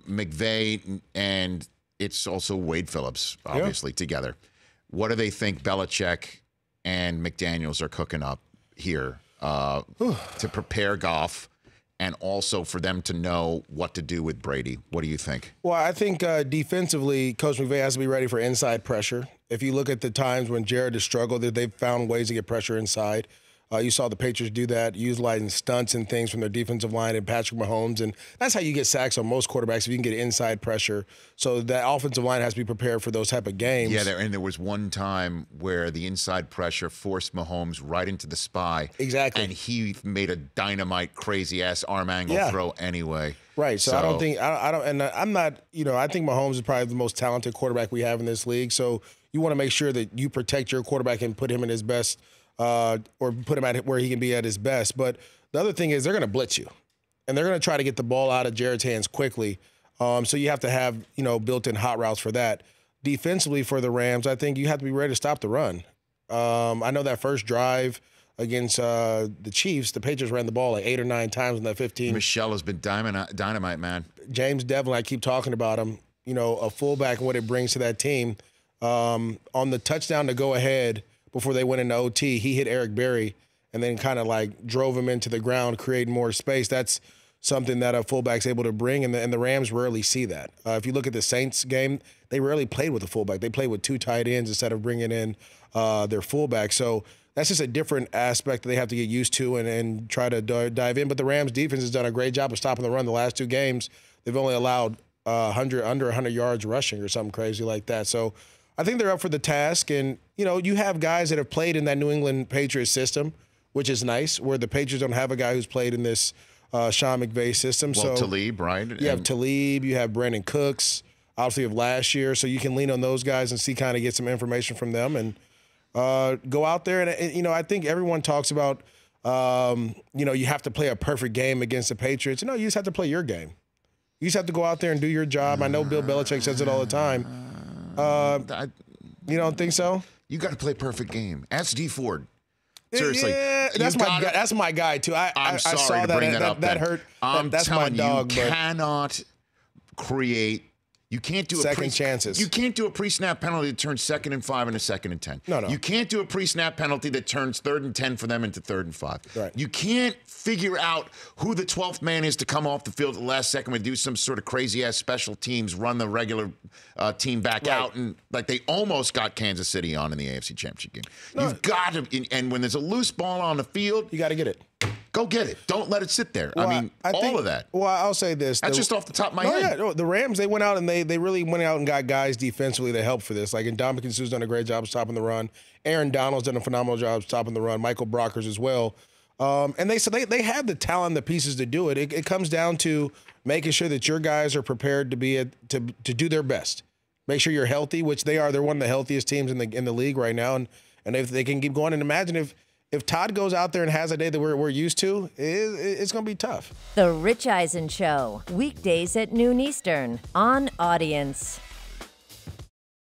McVay and it's also Wade Phillips, obviously, together. What do they think Belichick and McDaniels are cooking up here to prepare Goff and also for them to know what to do with Brady? What do you think? Well, I think defensively, Coach McVay has to be ready for inside pressure. If you look at the times when Jared has struggled, they've found ways to get pressure inside. You saw the Patriots do that, utilizing stunts and things from their defensive line and Patrick Mahomes. And that's how you get sacks on most quarterbacks, if you can get inside pressure. So that offensive line has to be prepared for those type of games. Yeah, there was one time where the inside pressure forced Mahomes right into the spy. Exactly. And he made a dynamite, crazy-ass arm angle throw anyway. Right. So I don't think – and I'm not – I think Mahomes is probably the most talented quarterback we have in this league. So you want to make sure that you protect your quarterback and put him in his best or put him at where he can be at his best. But the other thing is they're going to blitz you, and they're going to try to get the ball out of Jared's hands quickly. So you have to have, built-in hot routes for that. Defensively for the Rams, I think you have to be ready to stop the run. I know that first drive against the Chiefs, the Patriots ran the ball like 8 or 9 times in that 15. Michelle has been dynamite, man. James Devlin, I keep talking about him, a fullback and what it brings to that team. On the touchdown to go ahead before they went into OT, he hit Eric Berry and then kind of like drove him into the ground, creating more space. That's something that a fullback's able to bring, and the Rams rarely see that. If you look at the Saints game, they rarely played with a fullback. They played with 2 tight ends instead of bringing in their fullback. So that's just a different aspect that they have to get used to and try to dive in. But the Rams defense has done a great job of stopping the run the last 2 games. They've only allowed under 100 yards rushing or something crazy like that. So I think they're up for the task. And, you have guys that have played in that New England Patriots system, which is nice, where the Patriots don't have a guy who's played in this Sean McVay system. Well, Talib, right? You have Talib, you have Brandon Cooks, obviously of last year. So you can lean on those guys and kind of get some information from them and go out there. And, I think everyone talks about, you have to play a perfect game against the Patriots. No, you just have to play your game. You just have to go out there and do your job. I know Bill Belichick says it all the time. You don't think so? You got to play perfect game. Ask D Ford. Seriously. Yeah, that's my guy, too. I'm sorry I saw to bring that up. That hurt. That's my dog. You cannot create. You can't do second chances. You can't do a pre-snap penalty that turns 2nd and 5 into 2nd and 10. No. You can't do a pre-snap penalty that turns 3rd and 10 for them into 3rd and 5. Right. You can't figure out who the 12th man is to come off the field at the last second and do some sort of crazy-ass special teams, run the regular team back out, and like they almost got Kansas City on in the AFC Championship game. No. You've got to, and when there's a loose ball on the field, you got to get it. Go get it. Don't let it sit there. Well, I think, all of that. Well, I'll say this. That's just off the top of my head. Yeah, the Rams, they went out and they really went out and got guys defensively that helped for this. Like, Ndamukong Suh's done a great job of stopping the run. Aaron Donald's done a phenomenal job of stopping the run. Michael Brockers as well. And they have the talent, the pieces to do it. It comes down to making sure that your guys are prepared to do their best. Make sure you're healthy, which they are. They're one of the healthiest teams in the league right now. And if they can keep going, and imagine if Todd goes out there and has a day that we're used to, it's going to be tough. The Rich Eisen Show, weekdays at noon Eastern on Audience.